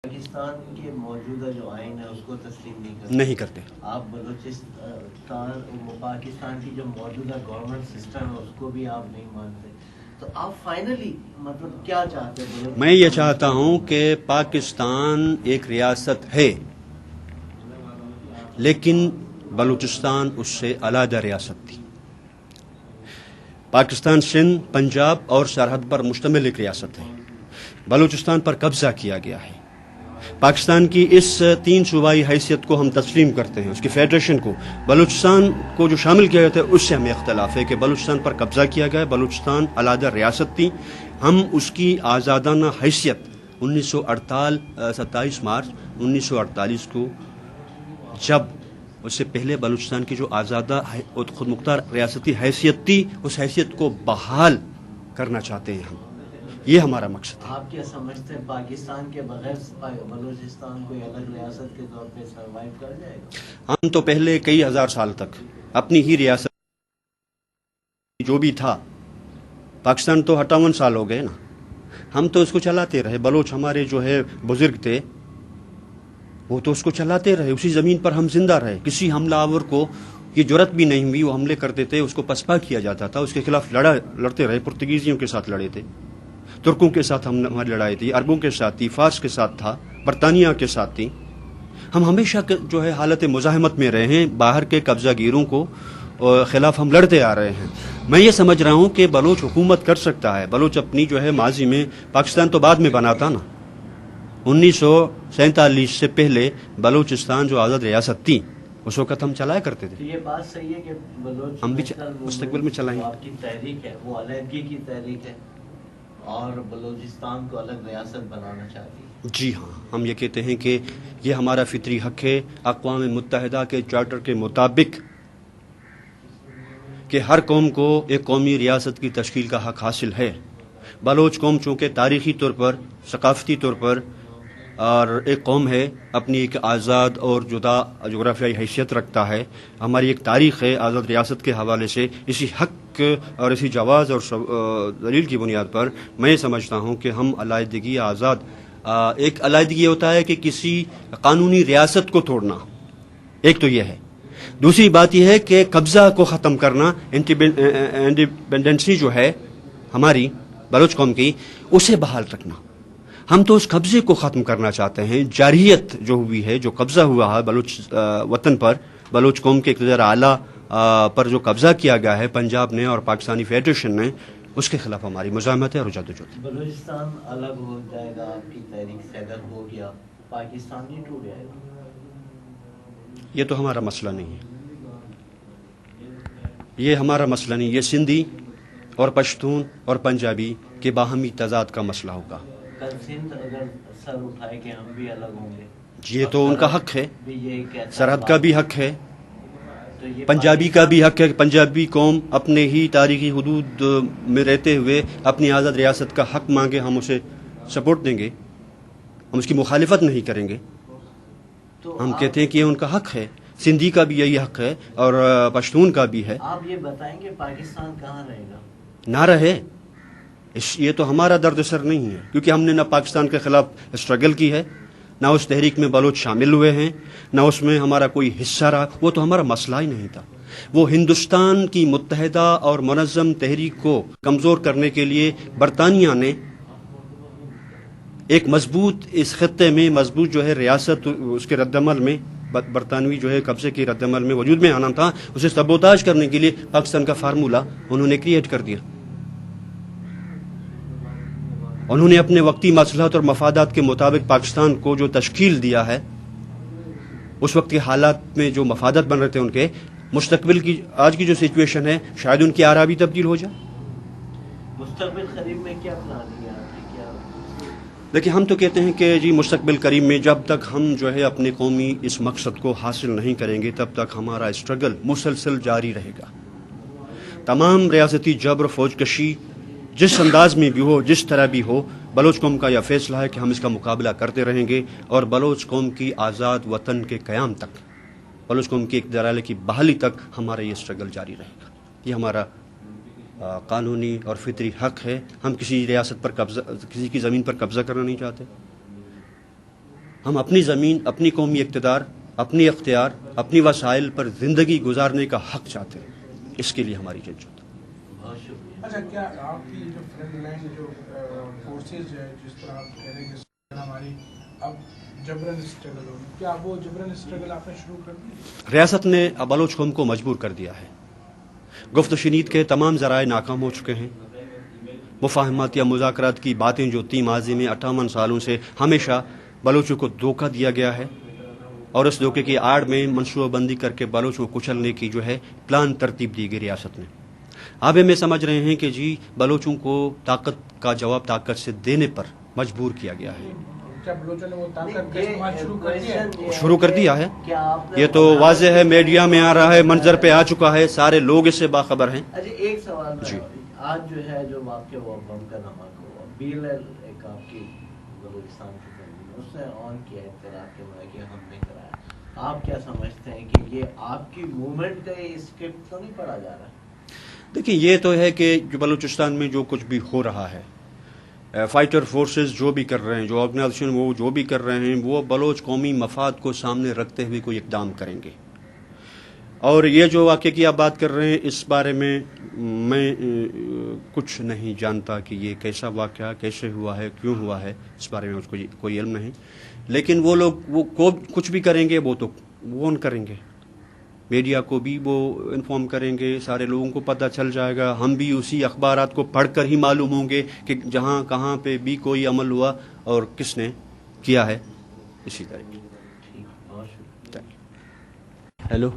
پاکستان کے موجودہ جو آئین ہے اس کو تسلیم نہیں کرتے. آپ بلوچستان پاکستان کی جو موجودہ گورنمنٹ سسٹم ہے اس کو بھی آپ نہیں مانتے، تو آپ فائنلی مطلب کیا چاہتے ہیں؟ میں یہ چاہتا ہوں کہ پاکستان ایک ریاست ہے، لیکن بلوچستان اس سے علیحدہ ریاست تھی. پاکستان سندھ، پنجاب اور سرحد پر مشتمل ایک ریاست ہے. بلوچستان پر قبضہ کیا گیا ہے. پاکستان کی اس 3 صوبائی حیثیت کو ہم تسلیم کرتے ہیں، اس کی فیڈریشن کو. بلوچستان کو جو شامل کیا گیا تھا اس سے ہمیں اختلاف ہے کہ بلوچستان پر قبضہ کیا گیا ہے. بلوچستان علیحدہ ریاست تھی. ہم اس کی آزادانہ حیثیت 27 مارچ 1948 کو، جب اس سے پہلے بلوچستان کی جو آزادہ خود مختار ریاستی حیثیت تھی، اس حیثیت کو بحال کرنا چاہتے ہیں. ہم یہ ہمارا مقصد ہے. آپ کیا سمجھتے ہیں پاکستان کے بغیر بلوچستان کوئی الگ ریاست کے طور پہ سروائیو کر جائے گا؟ ہم تو پہلے کئی ہزار سال تک اپنی ہی ریاست جو بھی تھا، پاکستان تو 58 سال ہو گئے نا، ہم تو اس کو چلاتے رہے. بلوچ ہمارے جو ہے بزرگ تھے، وہ تو اس کو چلاتے رہے. اسی زمین پر ہم زندہ رہے. کسی حملہ آور کو یہ جرت بھی نہیں ہوئی، وہ حملے کرتے تھے، اس کو پسپا کیا جاتا تھا، اس کے خلاف لڑتے رہے. پرتگیزیوں کے ساتھ لڑے تھے، ترکوں کے ساتھ ہماری لڑائی تھی، عربوں کے ساتھ تھی، فارس کے ساتھ تھا، برطانیہ کے ساتھ تھی. ہم ہمیشہ جو ہے حالت مزاحمت میں رہے ہیں. باہر کے قبضہ گیروں کو خلاف ہم لڑتے آ رہے ہیں. میں یہ سمجھ رہا ہوں کہ بلوچ حکومت کر سکتا ہے. بلوچ اپنی جو ہے ماضی میں، پاکستان تو بعد میں بنا تھا نا، 1947 سے پہلے بلوچستان جو آزاد ریاست تھی اس وقت ہم چلایا کرتے تھے. یہ بات صحیح ہے کہ بلوچ ہم بھی مستقبل میں چلائیں گے. آپ کی تحریک ہے وہ علیحدگی کی تحریک ہے اور بلوچستان کو الگ ریاست بنانا چاہتی ہے. جی ہاں، ہم یہ کہتے ہیں کہ یہ ہمارا فطری حق ہے. اقوام متحدہ کے چارٹر کے مطابق کہ ہر قوم کو ایک قومی ریاست کی تشکیل کا حق حاصل ہے. بلوچ قوم چونکہ تاریخی طور پر، ثقافتی طور پر اور ایک قوم ہے، اپنی ایک آزاد اور جدا جغرافیائی حیثیت رکھتا ہے. ہماری ایک تاریخ ہے آزاد ریاست کے حوالے سے. اسی حق اور اسی جواز اور دلیل کی بنیاد پر میں سمجھتا ہوں کہ ہم علیحدگی ایک علیحدگی ہوتا ہے کہ کسی قانونی ریاست کو توڑنا، ایک تو یہ ہے. دوسری بات یہ ہے کہ قبضہ کو ختم کرنا، انڈیپینڈنسی جو ہے ہماری بلوچ قوم کی، اسے بحال رکھنا. ہم تو اس قبضے کو ختم کرنا چاہتے ہیں. جارحیت جو ہوئی ہے، جو قبضہ ہوا ہے بلوچ وطن پر، بلوچ قوم کے اقتدار اعلیٰ پر جو قبضہ کیا گیا ہے پنجاب نے اور پاکستانی فیڈریشن نے، اس کے خلاف ہماری مزاحمت ہے اور جدوجہد. بلوچستان الگ ہو جائے گا، آپ کی تحریک سے اگر ہو گیا، پاکستان نہیں ٹوٹ جائے گا؟ یہ تو ہمارا مسئلہ نہیں ہے. یہ ہمارا مسئلہ نہیں. یہ سندھی اور پشتون اور پنجابی کے باہمی تضاد کا مسئلہ ہوگا. کل سندھ اگر سر اٹھائے کہ ہم بھی الگ ہوں گے، یہ تو ان کا حق ہے. سرحد کا بات بھی حق ہے، تو یہ پنجابی کا بھی حق ہے. پنجابی قوم اپنے ہی تاریخی حدود میں رہتے ہوئے اپنی آزاد ریاست کا حق مانگے، ہم اسے سپورٹ دیں گے، ہم اس کی مخالفت نہیں کریں گے. ہم کہتے ہیں کہ یہ ان کا حق ہے. سندھی کا بھی یہی حق ہے اور پشتون کا بھی ہے. آپ یہ بتائیں کہ پاکستان کہاں رہے گا؟ نہ رہے، یہ تو ہمارا درد سر نہیں ہے، کیونکہ ہم نے نہ پاکستان کے خلاف اسٹرگل کی ہے، نہ اس تحریک میں بلوچ شامل ہوئے ہیں، نہ اس میں ہمارا کوئی حصہ رہا. وہ تو ہمارا مسئلہ ہی نہیں تھا. وہ ہندوستان کی متحدہ اور منظم تحریک کو کمزور کرنے کے لیے برطانیہ نے ایک مضبوط، اس خطے میں مضبوط جو ہے ریاست، اس کے رد عمل میں برطانوی جو ہے قبضے کے رد عمل میں وجود میں آنا تھا. اسے سبوتاژ کرنے کے لیے پاکستان کا فارمولہ انہوں نے کریٹ کر دیا. انہوں نے اپنے وقتی مصلحت اور مفادات کے مطابق پاکستان کو جو تشکیل دیا ہے، اس وقت کے حالات میں جو مفادات بن رہے تھے ان کے، مستقبل کی آج کی جو سچویشن ہے، شاید ان کی آرا بھی تبدیل ہو جائے. مستقبل قریب میں کیا پلان ہے؟ دیکھیں، ہم تو کہتے ہیں کہ جی مستقبل قریب میں جب تک ہم جو ہے اپنے قومی اس مقصد کو حاصل نہیں کریں گے، تب تک ہمارا اسٹرگل مسلسل جاری رہے گا. تمام ریاستی جبر، فوج کشی، جس انداز میں بھی ہو، جس طرح بھی ہو، بلوچ قوم کا یہ فیصلہ ہے کہ ہم اس کا مقابلہ کرتے رہیں گے اور بلوچ قوم کی آزاد وطن کے قیام تک، بلوچ قوم کی اقتدار کی بحالی تک ہمارا یہ اسٹرگل جاری رہے گا. یہ ہمارا قانونی اور فطری حق ہے. ہم کسی ریاست پر قبضہ، کسی کی زمین پر قبضہ کرنا نہیں چاہتے. ہم اپنی زمین، اپنی قومی اقتدار، اپنی اختیار، اپنی وسائل پر زندگی گزارنے کا حق چاہتے ہیں. اس کے لیے ہماری جدوجہد. بہت شکریہ. اچھا، کیا آپ کی جو فرنٹ لائن جو فورسز ہے، جس طرح آپ کہہ رہے ہیں کہ ہماری اب جبرن اسٹرگل ہوگی، کیا وہ جبرن اسٹرگل آپ نے شروع کر دی؟ ریاست نے بلوچ قوم کو مجبور کر دیا ہے. گفت و شنید کے تمام ذرائع ناکام ہو چکے ہیں. مفاہمات یا مذاکرات کی باتیں جو تھی ماضی میں 58 سالوں سے ہمیشہ بلوچوں کو دھوکہ دیا گیا ہے، اور اس دھوکے کی آڑ میں منصوبہ بندی کر کے بلوچوں کو کچلنے کی جو ہے پلان ترتیب دی گئی ریاست نے. اب ہمیں سمجھ رہے ہیں کہ جی بلوچوں کو طاقت کا جواب طاقت سے دینے پر مجبور کیا گیا ہے. کیا بلوچوں نے وہ طاقت کا استعمال شروع کر دیا ہے. کیا آپ نے یہ تو واضح ہے، میڈیا میں آ رہا ہے، منظر پہ آ چکا ہے، سارے لوگ اس سے باخبر ہیں. اچھا ایک سوال جی. آج جو ہے جو واقعہ ہوا بم کا دھماکہ ہوا، بی ایل ایل ایک آپ کی بلوچستان کی تنظیم، اس نے آن کیا اطلاع کے کہ ہم نے کرایا. آپ کیا سمجھتے ہیں کہ یہ آپ کی موومنٹ کا یہ اسکرپٹ تو نہیں پڑھا جا رہا؟ دیکھیں، یہ تو ہے کہ جو بلوچستان میں جو کچھ بھی ہو رہا ہے، فائٹر فورسز جو بھی کر رہے ہیں، جو آرگنائزیشن وہ جو بھی کر رہے ہیں، وہ بلوچ قومی مفاد کو سامنے رکھتے ہوئے کوئی اقدام کریں گے. اور یہ جو واقعے کی آپ بات کر رہے ہیں، اس بارے میں میں کچھ نہیں جانتا کہ یہ کیسا واقعہ کیسے ہوا ہے، کیوں ہوا ہے، اس بارے میں مجھ کو کوئی علم نہیں. لیکن وہ لوگ وہ کچھ بھی کریں گے، وہ تو وہ کریں گے، میڈیا کو بھی وہ انفارم کریں گے، سارے لوگوں کو پتہ چل جائے گا. ہم بھی اسی اخبارات کو پڑھ کر ہی معلوم ہوں گے کہ جہاں کہاں پہ بھی کوئی عمل ہوا اور کس نے کیا ہے. اسی طرح. ٹھیک، بہت شکریہ. ہیلو.